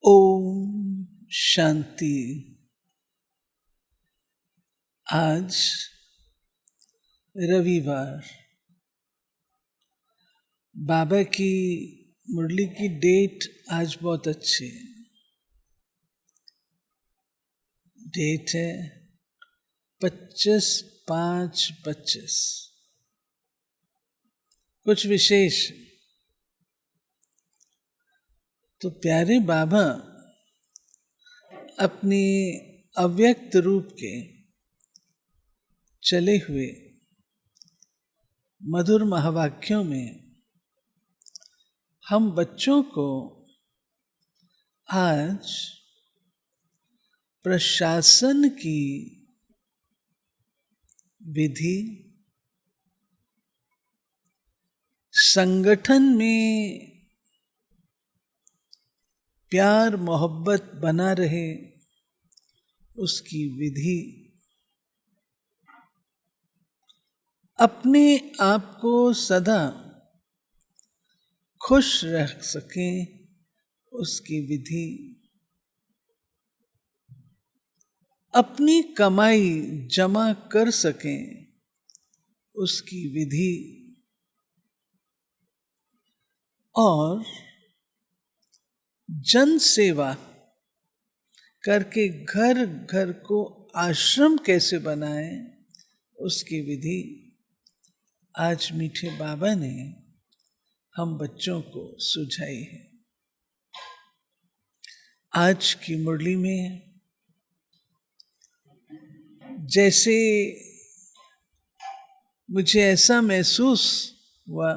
ओम शांति। आज रविवार, बाबा की मुरली की डेट आज बहुत अच्छी है। डेट है 25/5/25। कुछ विशेष तो प्यारे बाबा अपनी अव्यक्त रूप के चले हुए मधुर महावाक्यों में हम बच्चों को आज प्रशासन की विधि, संगठन में प्यार मोहब्बत बना रहे उसकी विधि, अपने आप को सदा खुश रख सकें उसकी विधि, अपनी कमाई जमा कर सकें उसकी विधि, और जन सेवा करके घर घर को आश्रम कैसे बनाएं उसकी विधि आज मीठे बाबा ने हम बच्चों को सुझाई है। आज की मुरली में जैसे मुझे ऐसा महसूस हुआ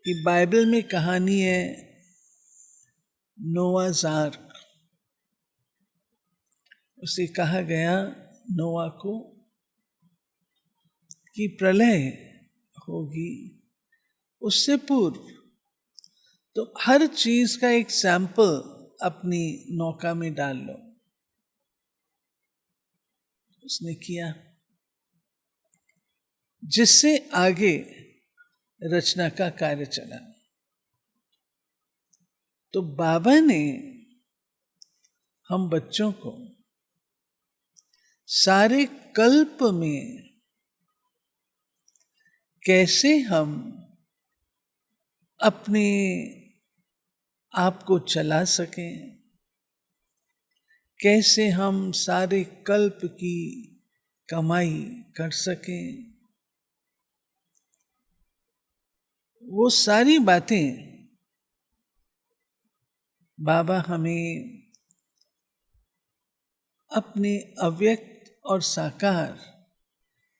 कि बाइबल में कहानी है नोआज आर्क। उसे कहा गया नोआ को कि प्रलय होगी, उससे पूर्व तो हर चीज का एक सैंपल अपनी नौका में डाल लो। उसने किया, जिससे आगे रचना का कार्य चला। तो बाबा ने हम बच्चों को सारे कल्प में कैसे हम अपने आप को चला सकें, कैसे हम सारे कल्प की कमाई कर सकें, वो सारी बातें बाबा हमें अपने अव्यक्त और साकार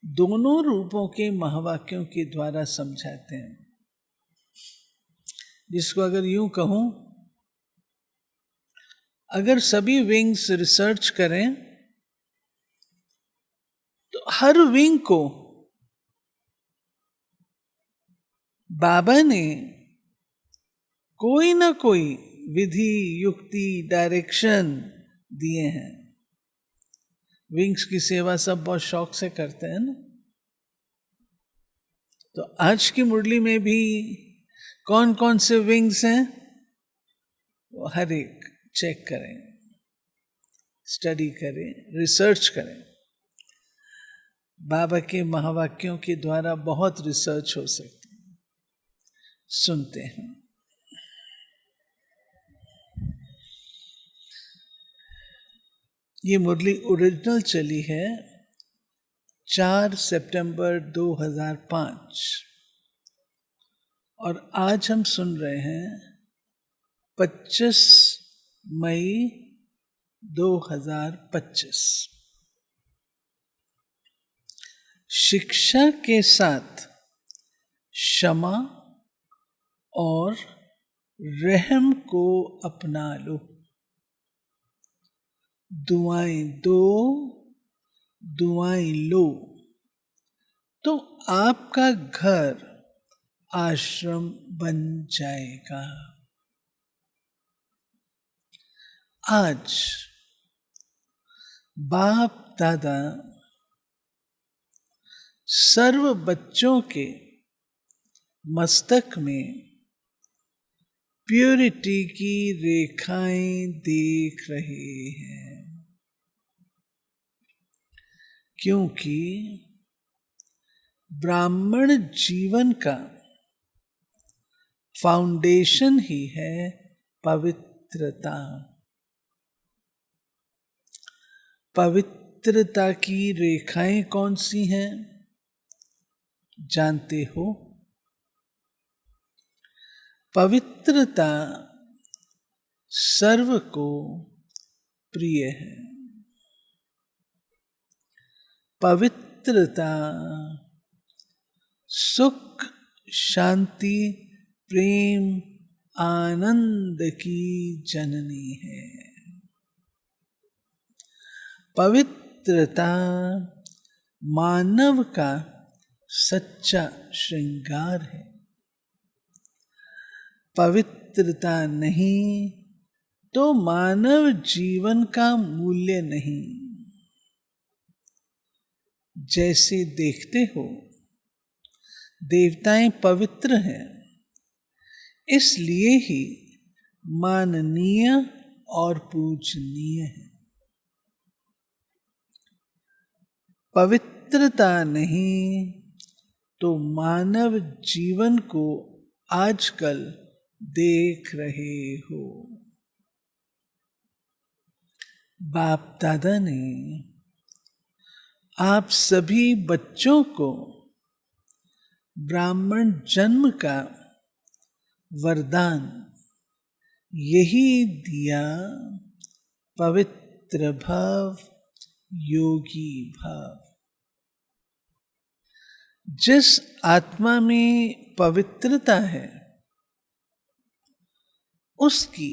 दोनों रूपों के महावाक्यों के द्वारा समझाते हैं। जिसको अगर यूं कहूं, अगर सभी विंग्स रिसर्च करें तो हर विंग को बाबा ने कोई ना कोई विधि, युक्ति, डायरेक्शन दिए हैं। विंग्स की सेवा सब बहुत शौक से करते हैं ना। तो आज की मुरली में भी कौन कौन से विंग्स हैं वो हर एक चेक करें, स्टडी करें, रिसर्च करें। बाबा के महावाक्यों के द्वारा बहुत रिसर्च हो सकती है। सुनते हैं। ये मुरली ओरिजिनल चली है 4 सितंबर 2005 और आज हम सुन रहे हैं 25 मई 2025। शिक्षा के साथ क्षमा और रहम को अपना लो। दुआएं दो, दुआएं लो, तो आपका घर आश्रम बन जाएगा। आज बाप दादा सर्व बच्चों के मस्तक में प्योरिटी की रेखाएं देख रहे हैं, क्योंकि ब्राह्मण जीवन का फाउंडेशन ही है पवित्रता। पवित्रता की रेखाएं कौन सी हैं जानते हो? पवित्रता सर्व को प्रिय है। पवित्रता सुख, शांति, प्रेम, आनंद की जननी है। पवित्रता मानव का सच्चा श्रृंगार है। पवित्रता नहीं तो मानव जीवन का मूल्य नहीं। जैसे देखते हो देवताएं पवित्र हैं, इसलिए ही माननीय और पूजनीय है। पवित्रता नहीं तो मानव जीवन को आजकल देख रहे हो। बाप दादा ने आप सभी बच्चों को ब्राह्मण जन्म का वरदान यही दिया, पवित्र भव, योगी भव। जिस आत्मा में पवित्रता है उसकी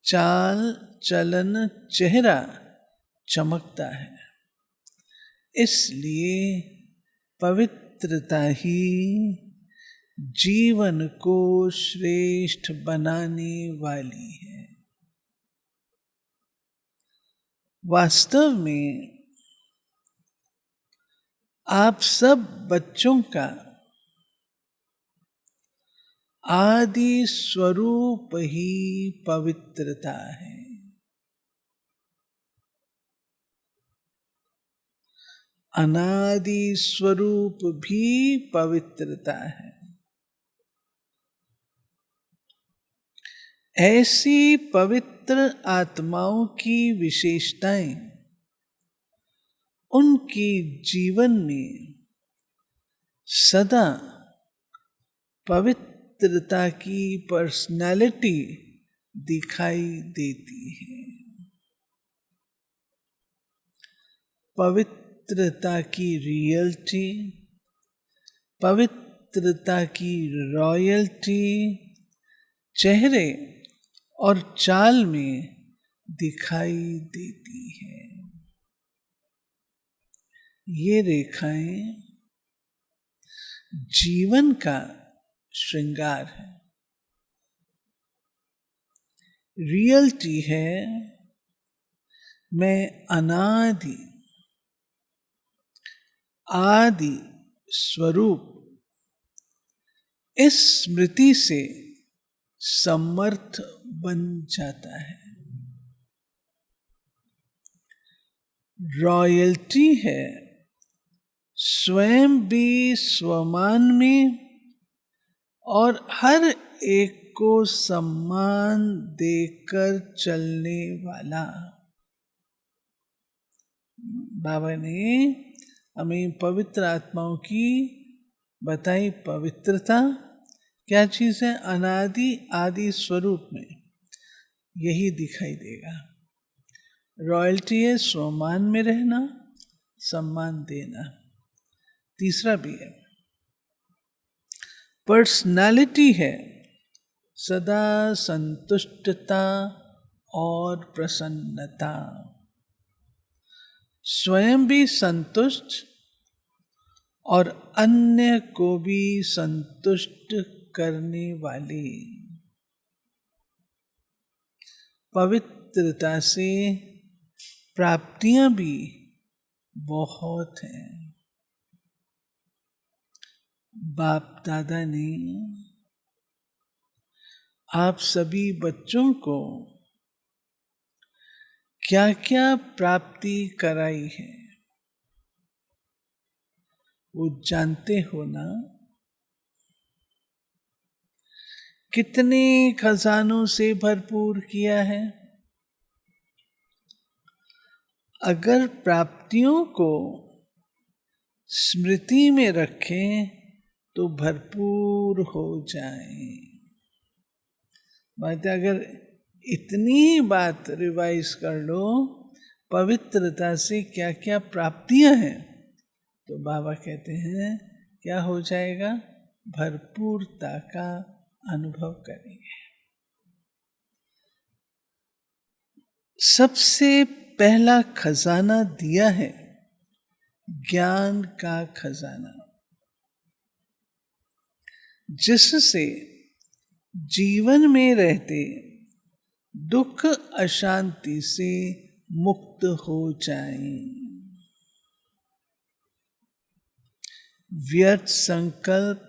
चाल चलन चेहरा चमकता है। इसलिए पवित्रता ही जीवन को श्रेष्ठ बनाने वाली है। वास्तव में आप सब बच्चों का आदि स्वरूप ही पवित्रता है। अनादि स्वरूप भी पवित्रता है। ऐसी पवित्र आत्माओं की विशेषताएं उनके जीवन में सदा पवित्रता की पर्सनालिटी दिखाई देती है। पवित्रता की रियलिटी, पवित्रता की रॉयल्टी चेहरे और चाल में दिखाई देती है। ये रेखाएं जीवन का श्रृंगार है। रियलिटी है मैं अनादि आदि स्वरूप इस स्मृति से समर्थ बन जाता है। रॉयल्टी है स्वयं भी स्वमान में और हर एक को सम्मान देकर चलने वाला। बाबा ने हमें पवित्र आत्माओं की बताई पवित्रता क्या चीज है। अनादि आदि स्वरूप में यही दिखाई देगा। रॉयल्टी है स्वमान में रहना, सम्मान देना। तीसरा भी है पर्सनालिटी है सदा संतुष्टता और प्रसन्नता। स्वयं भी संतुष्ट और अन्य को भी संतुष्ट करने वाले। पवित्रता से प्राप्तियां भी बहुत हैं। बाप दादा ने आप सभी बच्चों को क्या क्या प्राप्ति कराई है वो जानते हो ना? कितने खजानों से भरपूर किया है। अगर प्राप्तियों को स्मृति में रखें तो भरपूर हो जाएं। बात अगर इतनी बात रिवाइज कर लो, पवित्रता से क्या क्या प्राप्तियां हैं, तो बाबा कहते हैं क्या हो जाएगा? भरपूरता का अनुभव करेंगे। सबसे पहला खजाना दिया है ज्ञान का खजाना, जिससे जीवन में रहते दुख अशांति से मुक्त हो जाएं। व्यर्थ संकल्प,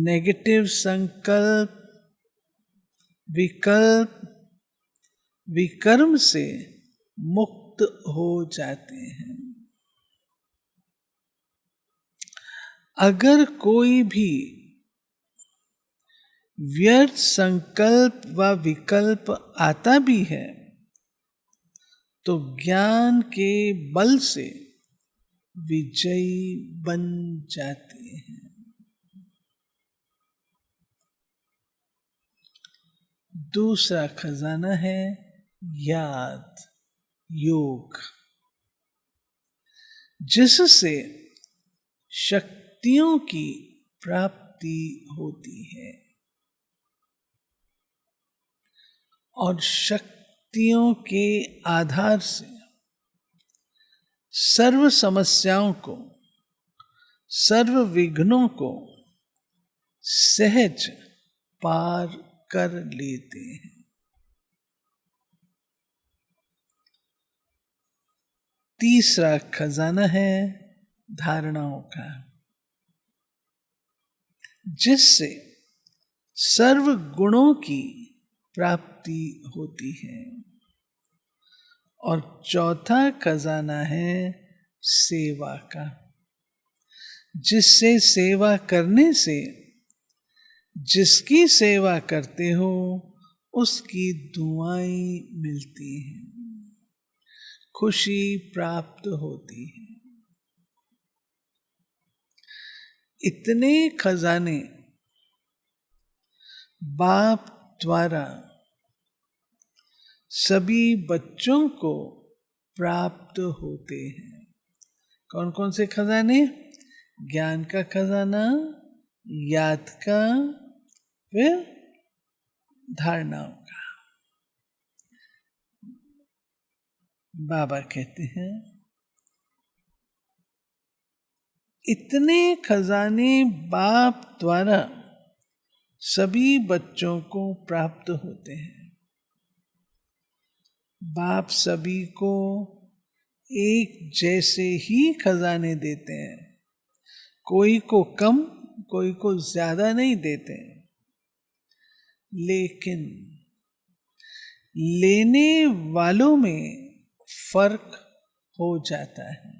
नेगेटिव संकल्प, विकल्प, विकर्म से मुक्त हो जाते हैं। अगर कोई भी व्यर्थ संकल्प व विकल्प आता भी है तो ज्ञान के बल से विजयी बन जाते हैं। दूसरा खजाना है याद, योग, जिससे शक्तियों की प्राप्ति होती है और शक्तियों के आधार से सर्व समस्याओं को, सर्व विघ्नों को सहज पार कर लेते हैं। तीसरा खजाना है धारणाओं का, जिससे सर्व गुणों की प्राप्ति होती है। और चौथा खजाना है सेवा का, जिससे सेवा करने से जिसकी सेवा करते हो उसकी दुआएं मिलती हैं, खुशी प्राप्त होती है। इतने खजाने बाप द्वारा सभी बच्चों को प्राप्त होते हैं। कौन कौन से खजाने? ज्ञान का खजाना, याद का, फिर धारणाओं का। बाबा कहते हैं इतने खजाने बाप द्वारा सभी बच्चों को प्राप्त होते हैं। बाप सभी को एक जैसे ही खजाने देते हैं, कोई को कम कोई को ज्यादा नहीं देते, लेकिन लेने वालों में फर्क हो जाता है।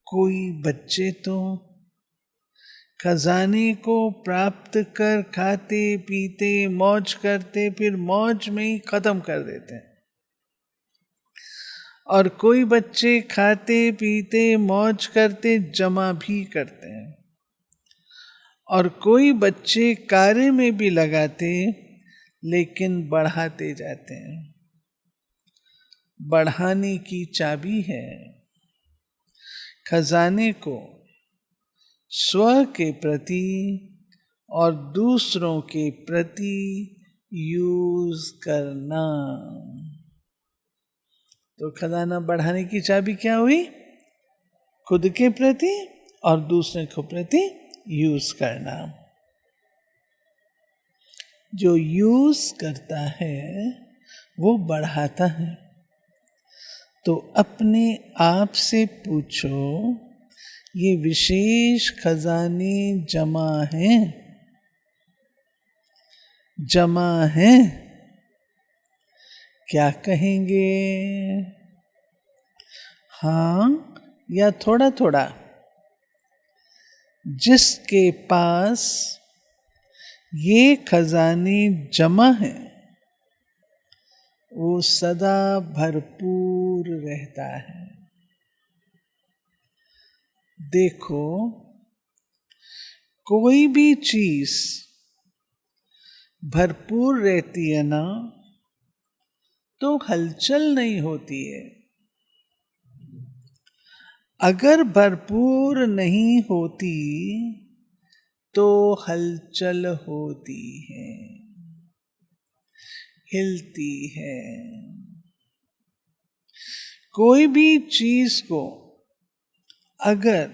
कोई बच्चे तो खजाने को प्राप्त कर खाते पीते मौज करते फिर मौज में ही खत्म कर देते हैं, और कोई बच्चे खाते पीते मौज करते जमा भी करते हैं, और कोई बच्चे कार्य में भी लगाते लेकिन बढ़ाते जाते हैं। बढ़ाने की चाबी है खजाने को स्व के प्रति और दूसरों के प्रति यूज करना। तो खजाना बढ़ाने की चाबी क्या हुई? खुद के प्रति और दूसरे के प्रति यूज करना। जो यूज करता है वो बढ़ाता है। तो अपने आप से पूछो, ये विशेष खजाने जमा हैं, क्या कहेंगे? हाँ या थोड़ा थोड़ा? जिसके पास ये खजाने जमा हैं वो सदा भरपूर रहता है। देखो, कोई भी चीज भरपूर रहती है ना, तो हलचल नहीं होती है। अगर भरपूर नहीं होती तो हलचल होती है, हिलती है। कोई भी चीज को अगर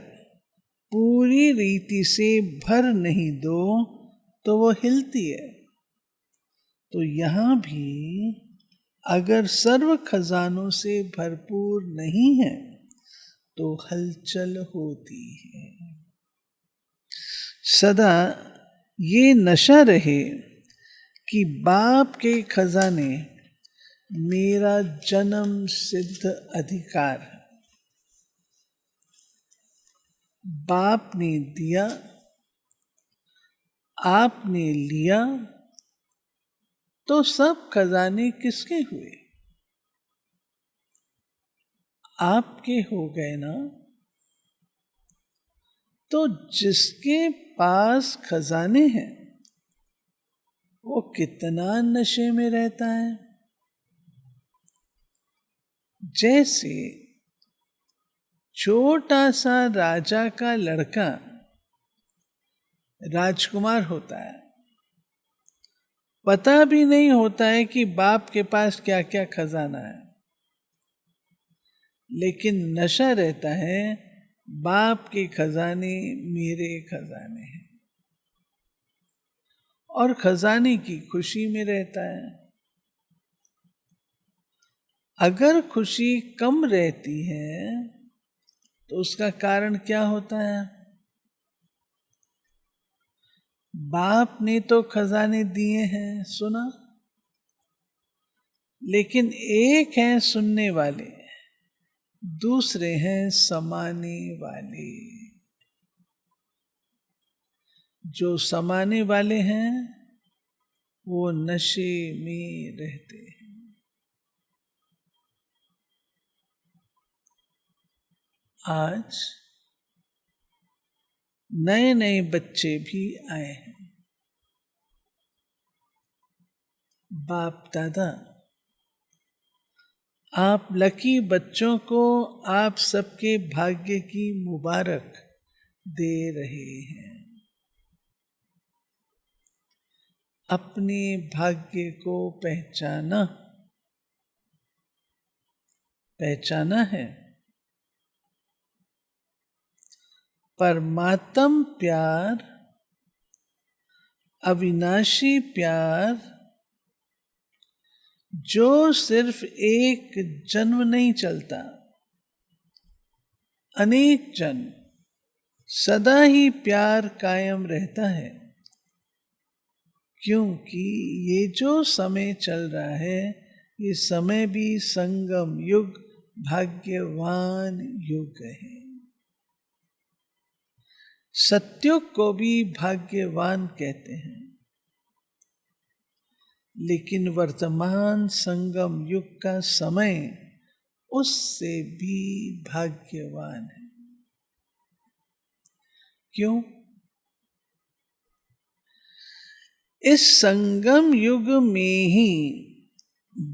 पूरी रीति से भर नहीं दो तो वो हिलती है। तो यहां भी अगर सर्व खजानों से भरपूर नहीं है तो हलचल होती है। सदा ये नशा रहे कि बाप के खजाने मेरा जन्म सिद्ध अधिकार है। बाप ने दिया, आपने लिया, तो सब खजाने किसके हुए? आपके हो गए ना। तो जिसके पास खजाने हैं वो कितना नशे में रहता है। जैसे छोटा सा राजा का लड़का राजकुमार होता है, पता भी नहीं होता है कि बाप के पास क्या क्या खजाना है, लेकिन नशा रहता है बाप के खजाने मेरे खजाने हैं, और खजाने की खुशी में रहता है। अगर खुशी कम रहती है तो उसका कारण क्या होता है? बाप ने तो खजाने दिए हैं, सुना, लेकिन एक हैं सुनने वाले, दूसरे हैं समाने वाले। जो समाने वाले हैं वो नशे में रहते हैं। आज नए नए बच्चे भी आए हैं। बाप दादा, आप लकी बच्चों को आप सबके भाग्य की मुबारक दे रहे हैं। अपने भाग्य को पहचाना है। परमात्म प्यार, अविनाशी प्यार, जो सिर्फ एक जन्म नहीं चलता, अनेक जन्म सदा ही प्यार कायम रहता है। क्योंकि ये जो समय चल रहा है ये समय भी संगम युग, भाग्यवान युग है। सत्युग को भी भाग्यवान कहते हैं, लेकिन वर्तमान संगम युग का समय उससे भी भाग्यवान है। क्यों? इस संगम युग में ही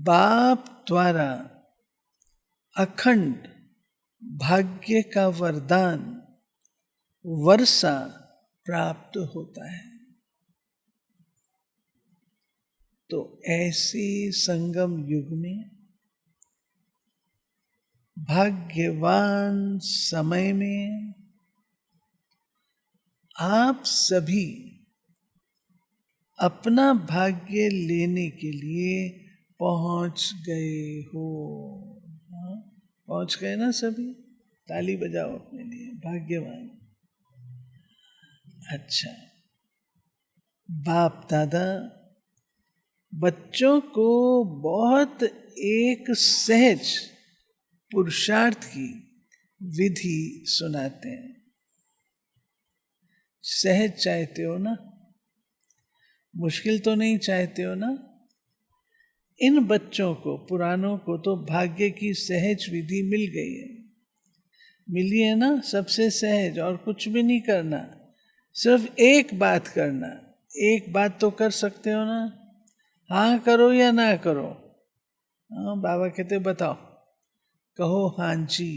बाप द्वारा अखंड भाग्य का वरदान वर्षा प्राप्त होता है। तो ऐसे संगम युग में, भाग्यवान समय में आप सभी अपना भाग्य लेने के लिए पहुंच गए हो। पहुंच गए ना सभी? ताली बजाओ अपने लिए, भाग्यवान। अच्छा, बाप दादा बच्चों को बहुत एक सहज पुरुषार्थ की विधि सुनाते हैं। सहज चाहते हो ना, मुश्किल तो नहीं चाहते हो ना। इन बच्चों को, पुरानों को तो भाग्य की सहज विधि मिल गई है, मिली है ना, सबसे सहज, और कुछ भी नहीं करना, सिर्फ एक बात करना। एक बात तो कर सकते हो ना, हाँ करो या ना करो। हाँ, बाबा कहते बताओ, कहो हाँ जी।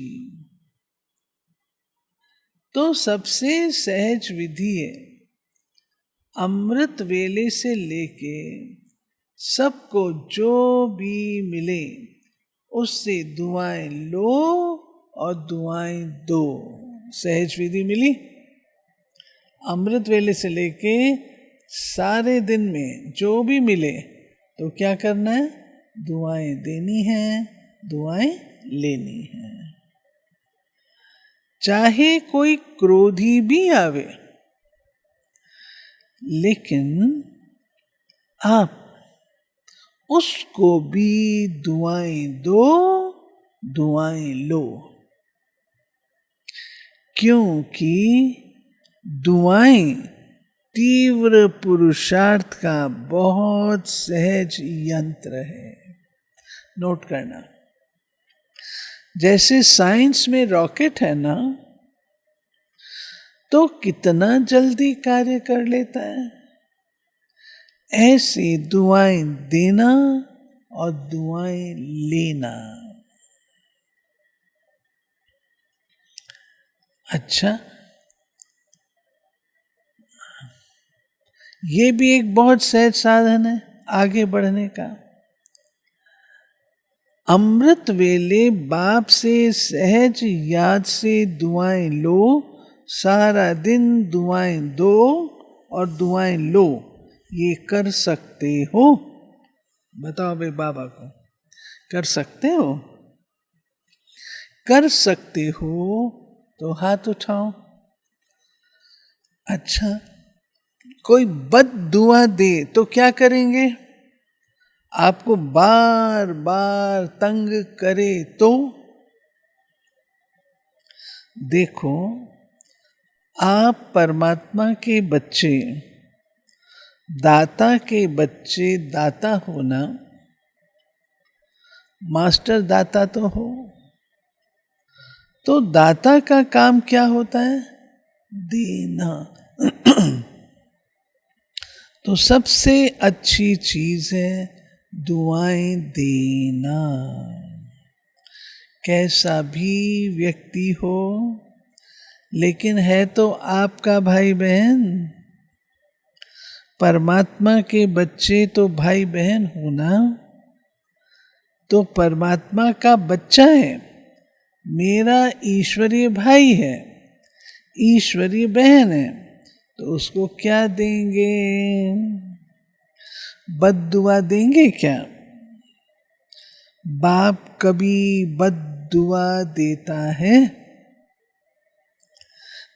तो सबसे सहज विधि है, अमृत वेले से लेके सबको जो भी मिले उससे दुआएं लो और दुआएं दो। सहज विधि मिली। अमृत वेले से लेके सारे दिन में जो भी मिले तो क्या करना है, दुआएं देनी है, दुआएं लेनी है। चाहे कोई क्रोधी भी आवे, लेकिन आप उसको भी दुआएं दो, दुआएं लो, क्योंकि दुआएं तीव्र पुरुषार्थ का बहुत सहज यंत्र है। नोट करना, जैसे साइंस में रॉकेट है ना, तो कितना जल्दी कार्य कर लेता है, ऐसे दुआएं देना और दुआएं लेना। अच्छा, ये भी एक बहुत सहज साधन है आगे बढ़ने का। अमृत वेले बाप से सहज याद से दुआएं लो, सारा दिन दुआएं दो और दुआएं लो। ये कर सकते हो? बताओ भाई बाबा को, कर सकते हो? कर सकते हो तो हाथ उठाओ। अच्छा, कोई बद दुआ दे तो क्या करेंगे? आपको बार बार तंग करे तो? देखो, आप परमात्मा के बच्चे, दाता के बच्चे, दाता होना, मास्टर दाता तो हो। तो दाता का काम क्या होता है? देना। तो सबसे अच्छी चीज है दुआएं देना। कैसा भी व्यक्ति हो, लेकिन है तो आपका भाई बहन। परमात्मा के बच्चे तो भाई बहन हो ना। तो परमात्मा का बच्चा है, मेरा ईश्वरीय भाई है, ईश्वरीय बहन है, तो उसको क्या देंगे? बद्दुआ देंगे क्या? बाप कभी बद्दुआ देता है?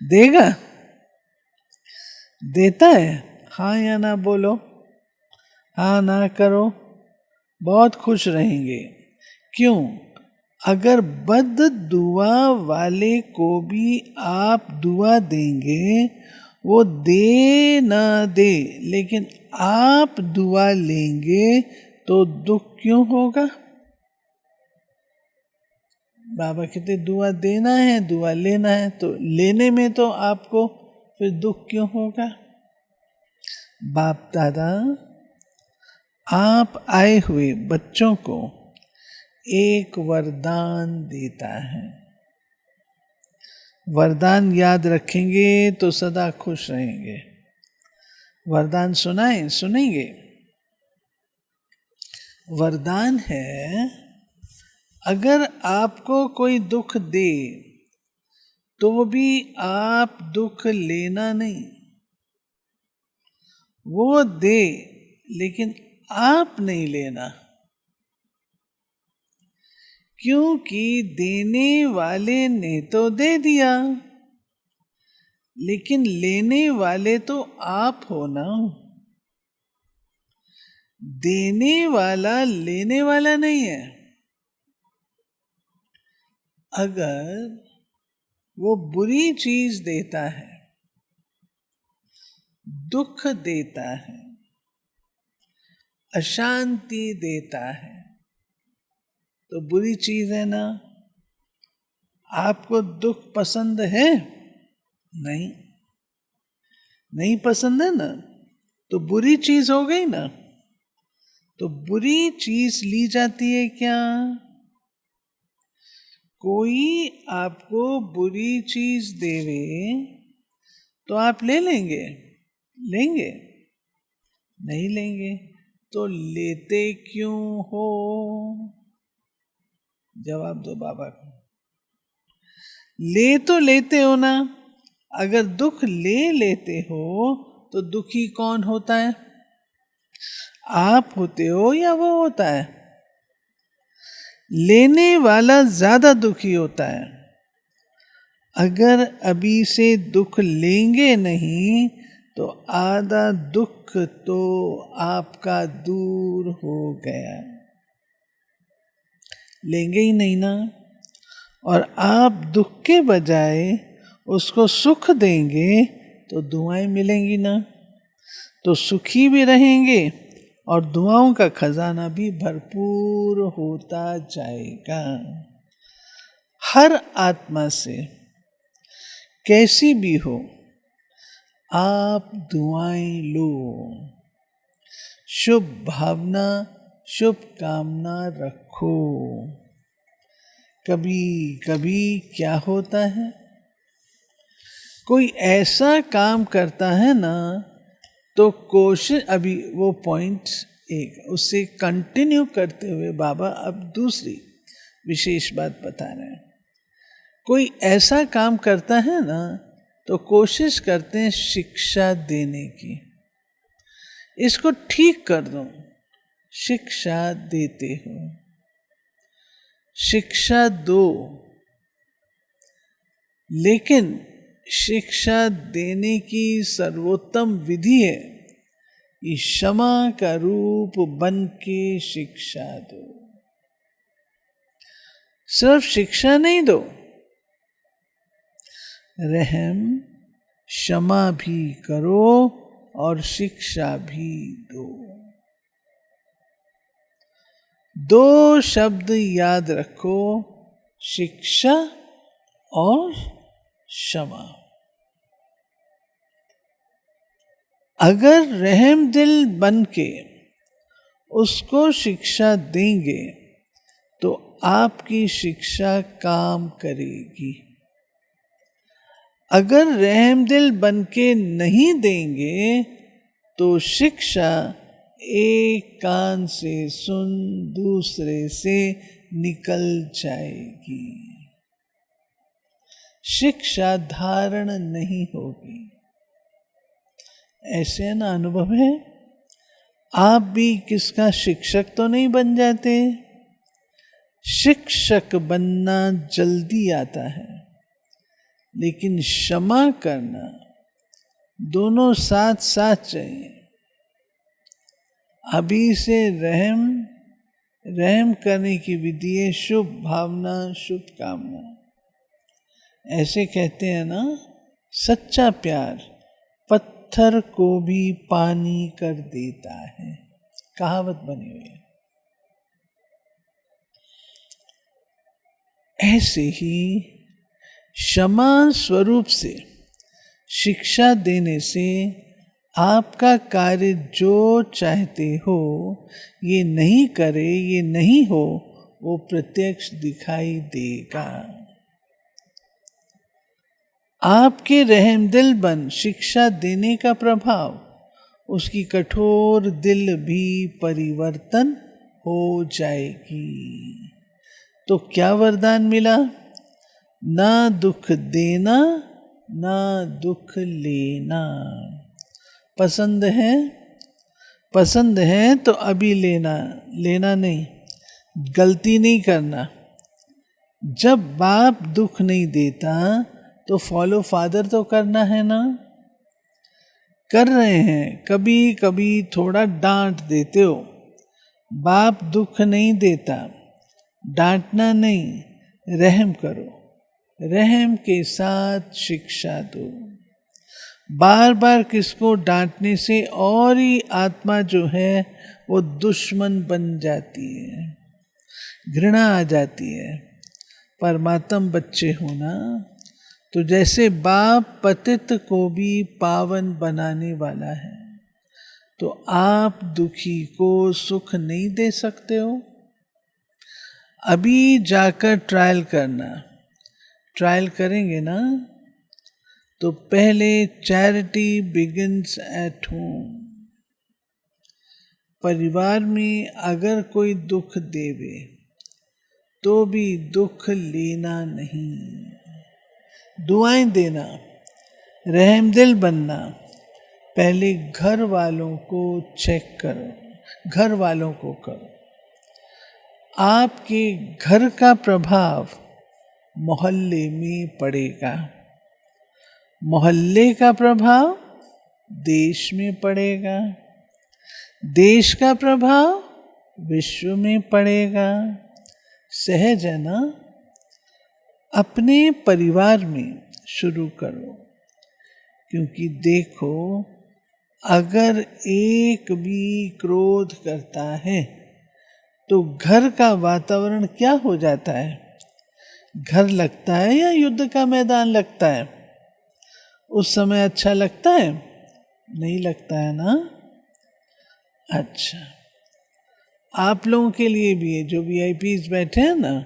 देगा? देता है? हाँ या ना बोलो, हाँ ना करो, बहुत खुश रहेंगे। क्यों? अगर बद दुआ वाले को भी आप दुआ देंगे, वो दे ना दे, लेकिन आप दुआ लेंगे तो दुख क्यों होगा? बाबा कहते दुआ देना है, दुआ लेना है, तो लेने में तो आपको फिर दुख क्यों होगा? बाप दादा आप आए हुए बच्चों को एक वरदान देता है। वरदान याद रखेंगे तो सदा खुश रहेंगे। वरदान सुनाएं, सुनेंगे? वरदान है, अगर आपको कोई दुख दे तो भी आप दुख लेना नहीं। वो दे लेकिन आप नहीं लेना। क्योंकि देने वाले ने तो दे दिया, लेकिन लेने वाले तो आप हो ना। देने वाला लेने वाला नहीं है। अगर वो बुरी चीज देता है, दुख देता है, अशांति देता है, तो बुरी चीज है ना। आपको दुख पसंद है? नहीं, नहीं पसंद है ना, तो बुरी चीज हो गई ना। तो बुरी चीज ली जाती है क्या? कोई आपको बुरी चीज देवे तो आप ले लेंगे? लेंगे? नहीं लेंगे। तो लेते क्यों हो? जवाब दो बाबा को। ले तो लेते हो ना। अगर दुख ले लेते हो तो दुखी कौन होता है? आप होते हो या वो होता है? लेने वाला ज्यादा दुखी होता है। अगर अभी से दुख लेंगे नहीं तो आधा दुख तो आपका दूर हो गया। लेंगे ही नहीं ना। और आप दुख के बजाय उसको सुख देंगे तो दुआएं मिलेंगी ना। तो सुखी भी रहेंगे और दुआओं का खजाना भी भरपूर होता जाएगा। हर आत्मा से कैसी भी हो, आप दुआएं लो, शुभ भावना, शुभ कामना रखो। कभी कभी क्या होता है, कोई ऐसा काम करता है ना, तो कोशिश, अभी वो पॉइंट एक, उससे कंटिन्यू करते हुए बाबा अब दूसरी विशेष बात बता रहे हैं। कोई ऐसा काम करता है ना, तो कोशिश करते हैं शिक्षा देने की। इसको ठीक कर दो, शिक्षा देते हो। शिक्षा दो, लेकिन शिक्षा देने की सर्वोत्तम विधि है कि क्षमा का रूप बन के शिक्षा दो। सिर्फ शिक्षा नहीं दो, रहम, क्षमा भी करो और शिक्षा भी दो। दो शब्द याद रखो, शिक्षा और क्षमा। अगर रहम दिल बन के उसको शिक्षा देंगे तो आपकी शिक्षा काम करेगी। अगर रहम दिल बन के नहीं देंगे तो शिक्षा एक कान से सुन दूसरे से निकल जाएगी, शिक्षा धारण नहीं होगी। ऐसे ना अनुभव है। आप भी किसका शिक्षक तो नहीं बन जाते। शिक्षक बनना जल्दी आता है, लेकिन क्षमा करना दोनों साथ साथ चाहिए। अभी से रहम करने की विधि है शुभ भावना, शुभ कामना। ऐसे कहते हैं ना, सच्चा प्यार पत्थर को भी पानी कर देता है, कहावत बनी हुई है। ऐसे ही क्षमा स्वरूप से शिक्षा देने से आपका कार्य जो चाहते हो ये नहीं करे, ये नहीं हो, वो प्रत्यक्ष दिखाई देगा। आपके रहमदिल बन शिक्षा देने का प्रभाव उसकी कठोर दिल भी परिवर्तन हो जाएगी। तो क्या वरदान मिला? ना दुख देना, ना दुख लेना। पसंद है? पसंद है तो अभी लेना, लेना नहीं, गलती नहीं करना। जब बाप दुख नहीं देता तो फॉलो फादर तो करना है ना, कर रहे हैं, कभी कभी थोड़ा डांट देते हो, बाप दुख नहीं देता, डांटना नहीं, रहम करो, रहम के साथ शिक्षा दो। बार बार किसको डांटने से और ही आत्मा जो है वो दुश्मन बन जाती है, घृणा आ जाती है। परमात्म बच्चे होना तो जैसे बाप पतित को भी पावन बनाने वाला है, तो आप दुखी को सुख नहीं दे सकते हो। अभी जाकर ट्रायल करना, ट्रायल करेंगे ना, तो पहले चैरिटी बिगिंस एट होम। परिवार में अगर कोई दुख देवे तो भी दुख लेना नहीं, दुआएं देना, रहमदिल बनना। पहले घर वालों को चेक करो, घर वालों को करो। आपके घर का प्रभाव मोहल्ले में पड़ेगा, मोहल्ले का प्रभाव देश में पड़ेगा, देश का प्रभाव विश्व में पड़ेगा। सहज है ना? अपने परिवार में शुरू करो, क्योंकि देखो अगर एक भी क्रोध करता है तो घर का वातावरण क्या हो जाता है? घर लगता है या युद्ध का मैदान लगता है? उस समय अच्छा लगता है? नहीं लगता है ना? अच्छा, आप लोगों के लिए भी है जो वीआईपीज बैठे हैं ना,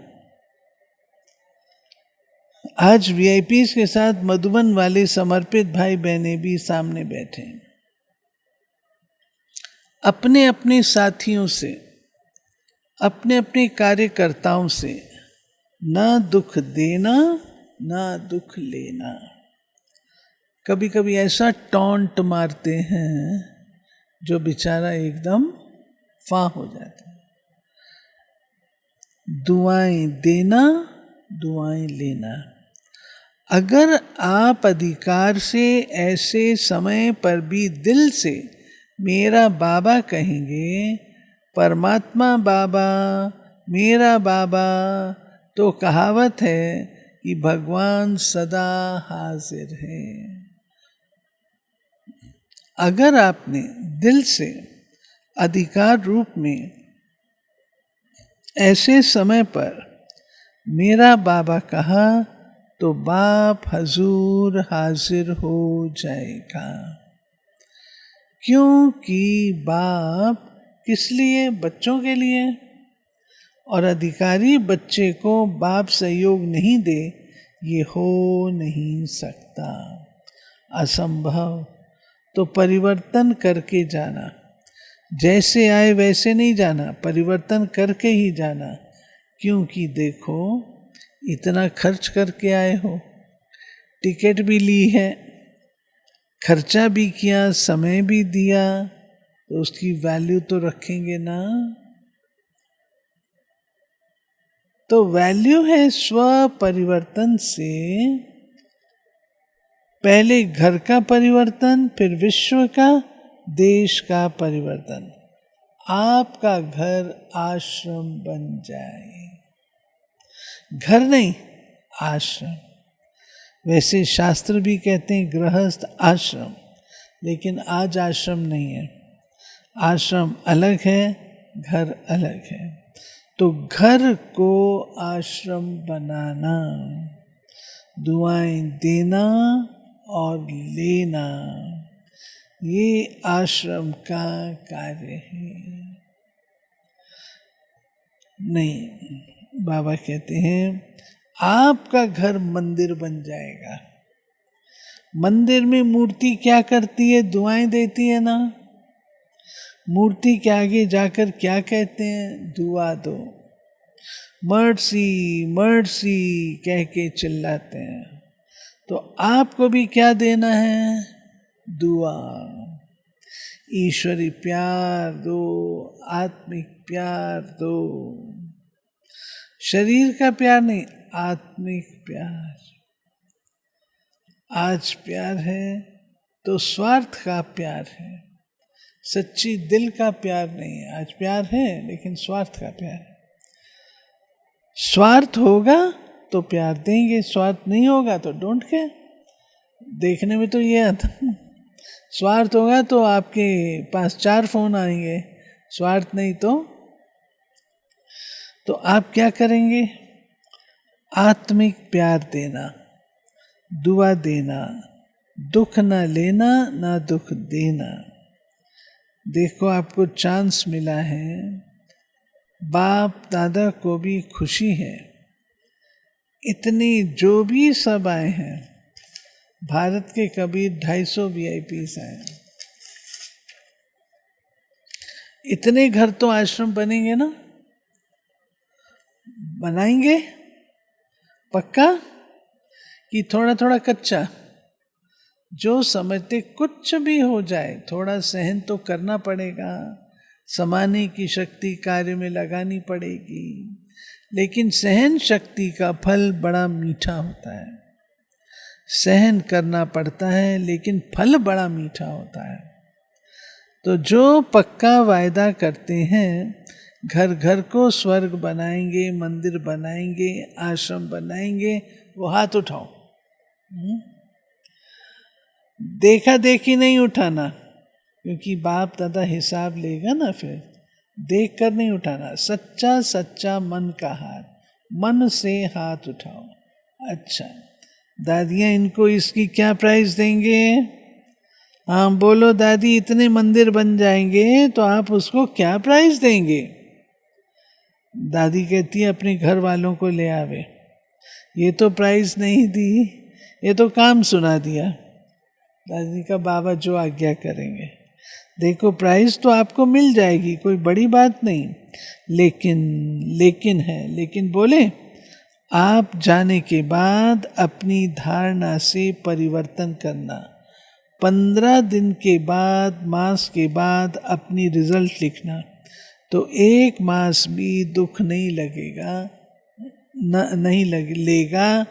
आज वीआईपीज के साथ मधुबन वाले समर्पित भाई बहने भी सामने बैठे हैं। अपने अपने साथियों से, अपने अपने कार्यकर्ताओं से ना दुख देना ना दुख लेना। कभी कभी ऐसा टॉन्ट मारते हैं जो बेचारा एकदम फा हो जाता है। दुआएं देना, दुआएं लेना। अगर आप अधिकार से ऐसे समय पर भी दिल से मेरा बाबा कहेंगे, परमात्मा बाबा, मेरा बाबा, तो कहावत है कि भगवान सदा हाजिर है। अगर आपने दिल से अधिकार रूप में ऐसे समय पर मेरा बाबा कहा, तो बाप हजूर हाजिर हो जाएगा। क्योंकि बाप किस लिए? बच्चों के लिए। और अधिकारी बच्चे को बाप सहयोग नहीं दे, ये हो नहीं सकता, असंभव। तो परिवर्तन करके जाना, जैसे आए वैसे नहीं जाना, परिवर्तन करके ही जाना। क्योंकि देखो इतना खर्च करके आए हो, टिकट भी ली है, खर्चा भी किया, समय भी दिया, तो उसकी वैल्यू तो रखेंगे ना। तो वैल्यू है स्व परिवर्तन से पहले घर का परिवर्तन, फिर विश्व का, देश का परिवर्तन। आपका घर आश्रम बन जाए, घर नहीं आश्रम। वैसे शास्त्र भी कहते हैं गृहस्थ आश्रम, लेकिन आज आश्रम नहीं है, आश्रम अलग है, घर अलग है। तो घर को आश्रम बनाना, दुआएं देना और लेना, ये आश्रम का कार्य है। नहीं, बाबा कहते हैं आपका घर मंदिर बन जाएगा। मंदिर में मूर्ति क्या करती है? दुआएं देती है ना। मूर्ति के आगे जाकर क्या कहते हैं? दुआ दो, मर्सी मर्सी कह के चिल्लाते हैं। तो आपको भी क्या देना है? दुआ। ईश्वरी प्यार दो, आत्मिक प्यार दो, शरीर का प्यार नहीं, आत्मिक प्यार। आज प्यार है तो स्वार्थ का प्यार है, सच्ची दिल का प्यार नहीं है। आज प्यार है लेकिन स्वार्थ का प्यार है। स्वार्थ होगा तो प्यार देंगे, स्वार्थ नहीं होगा तो डोंट केयर। देखने में तो ये आता, स्वार्थ होगा तो आपके पास 4 फोन आएंगे, स्वार्थ नहीं तो आप क्या करेंगे? आत्मिक प्यार देना, दुआ देना, दुख ना लेना ना दुख देना। देखो आपको चांस मिला है, बाप दादा को भी खुशी है, इतनी जो भी सब आए हैं, भारत के कभी 250 VIPs आए, इतने घर तो आश्रम बनेंगे ना, बनाएंगे पक्का कि थोड़ा थोड़ा कच्चा? जो समझते कुछ भी हो जाए थोड़ा सहन तो करना पड़ेगा, समाने की शक्ति कार्य में लगानी पड़ेगी, लेकिन सहन शक्ति का फल बड़ा मीठा होता है। सहन करना पड़ता है लेकिन फल बड़ा मीठा होता है। तो जो पक्का वायदा करते हैं, घर घर को स्वर्ग बनाएंगे, मंदिर बनाएंगे, आश्रम बनाएंगे, वो हाथ उठाओ। देखा देखी नहीं उठाना, क्योंकि बाप दादा हिसाब लेगा ना, फिर देख कर नहीं उठाना। सच्चा सच्चा मन का हाथ, मन से हाथ उठाओ। अच्छा दादियाँ, इनको इसकी क्या प्राइस देंगे? हाँ बोलो दादी, इतने मंदिर बन जाएंगे तो आप उसको क्या प्राइस देंगे? दादी कहती है अपने घर वालों को ले आवे। ये तो प्राइस नहीं दी, ये तो काम सुना दिया। दादी का बाबा जो आज्ञा करेंगे। देखो प्राइस तो आपको मिल जाएगी, कोई बड़ी बात नहीं, लेकिन बोले आप जाने के बाद अपनी धारणा से परिवर्तन करना। 15 दिन के बाद, मास के बाद अपनी रिजल्ट लिखना, तो 1 मास भी दुख नहीं लगेगा, नहीं लेगा।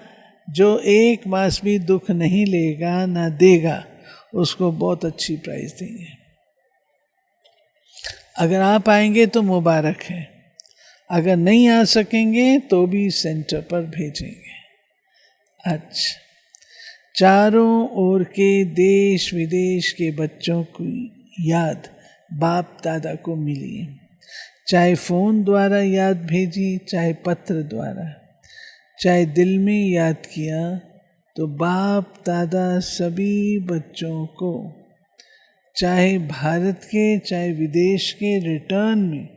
जो 1 मास भी दुख नहीं लेगा ना देगा, उसको बहुत अच्छी प्राइस देंगे। अगर आप आएंगे तो मुबारक है, अगर नहीं आ सकेंगे तो भी सेंटर पर भेजेंगे। अच्छा, चारों ओर के देश विदेश के बच्चों की याद बाप दादा को मिली, चाहे फोन द्वारा याद भेजी, चाहे पत्र द्वारा, चाहे दिल में याद किया, तो बाप दादा सभी बच्चों को, चाहे भारत के चाहे विदेश के, रिटर्न में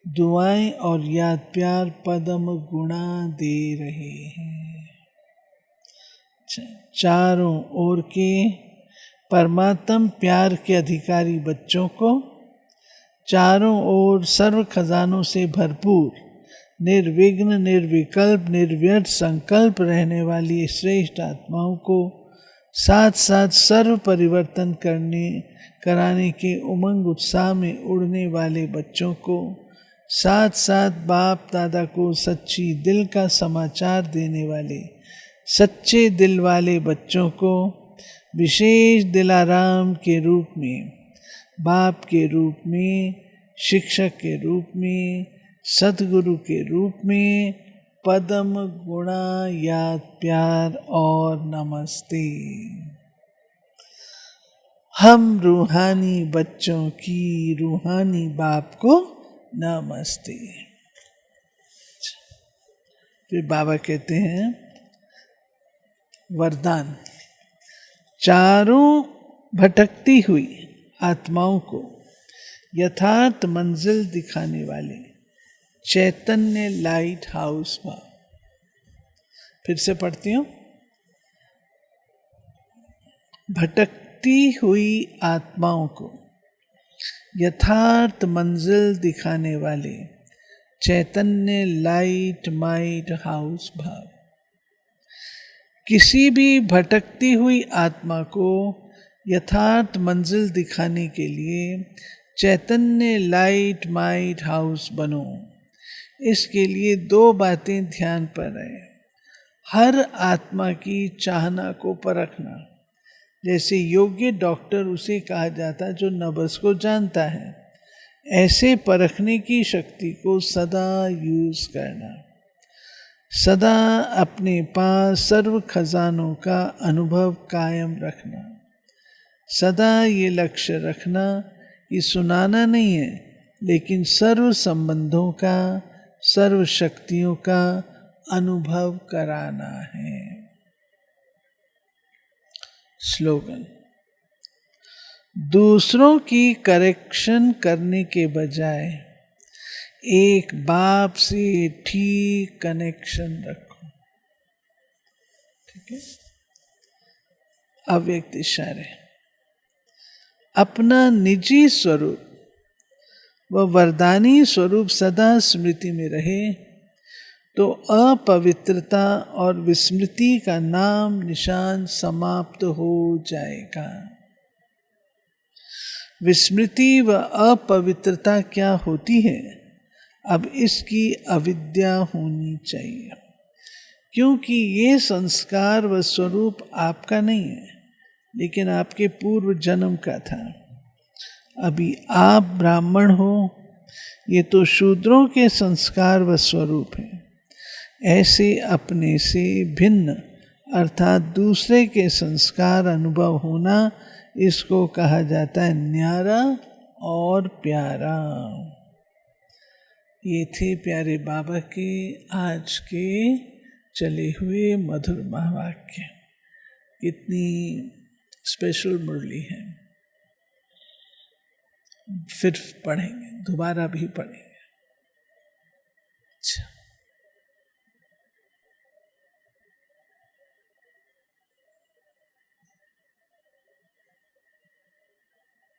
दुआएं और याद प्यार पदम गुणा दे रहे हैं। चारों ओर के परमात्म प्यार के अधिकारी बच्चों को, चारों ओर सर्व खजानों से भरपूर, निर्विघ्न, निर्विकल्प, निर्व्यर्थ संकल्प रहने वाली श्रेष्ठ आत्माओं को, साथ साथ सर्व परिवर्तन कराने के उमंग उत्साह में उड़ने वाले बच्चों को, साथ साथ बाप दादा को सच्ची दिल का समाचार देने वाले सच्चे दिल वाले बच्चों को, विशेष दिलाराम के रूप में, बाप के रूप में, शिक्षक के रूप में, सद्गुरु के रूप में पदम गुणा याद प्यार और नमस्ते। हम रूहानी बच्चों की रूहानी बाप को नमस्ते। फिर बाबा कहते हैं वरदान, चारों भटकती हुई आत्माओं को यथार्थ मंजिल दिखाने वाले चैतन्य लाइट हाउस भाव। फिर से पढ़ती हूँ, भटकती हुई आत्माओं को यथार्थ मंजिल दिखाने वाले चैतन्य लाइट माइट हाउस भाव। किसी भी भटकती हुई आत्मा को यथार्थ मंजिल दिखाने के लिए चैतन्य लाइट माइट हाउस बनो। इसके लिए 2 बातें ध्यान पर है। हर आत्मा की चाहना को परखना। जैसे योग्य डॉक्टर उसे कहा जाता है जो नब्ज को जानता है, ऐसे परखने की शक्ति को सदा यूज करना। सदा अपने पास सर्व खजानों का अनुभव कायम रखना। सदा ये लक्ष्य रखना कि सुनाना नहीं है, लेकिन सर्व संबंधों का, सर्व शक्तियों का अनुभव कराना है। स्लोगन: दूसरों की करेक्शन करने के बजाय एक बाप से ठीक कनेक्शन रखो। ठीक है। अव्यक्त इशारे। अपना निजी स्वरूप व वरदानी स्वरूप सदा स्मृति में रहे तो अपवित्रता और विस्मृति का नाम निशान समाप्त हो जाएगा। विस्मृति व अपवित्रता क्या होती है? अब इसकी अविद्या होनी चाहिए, क्योंकि ये संस्कार व स्वरूप आपका नहीं है, लेकिन आपके पूर्व जन्म का था। अभी आप ब्राह्मण हो, ये तो शूद्रों के संस्कार व स्वरूप है। ऐसे अपने से भिन्न अर्थात दूसरे के संस्कार अनुभव होना, इसको कहा जाता है न्यारा और प्यारा। ये थे प्यारे बाबा के आज के चले हुए मधुर महावाक्य। कितनी स्पेशल मुरली है। फिर पढ़ेंगे, दोबारा भी पढ़ेंगे। अच्छा।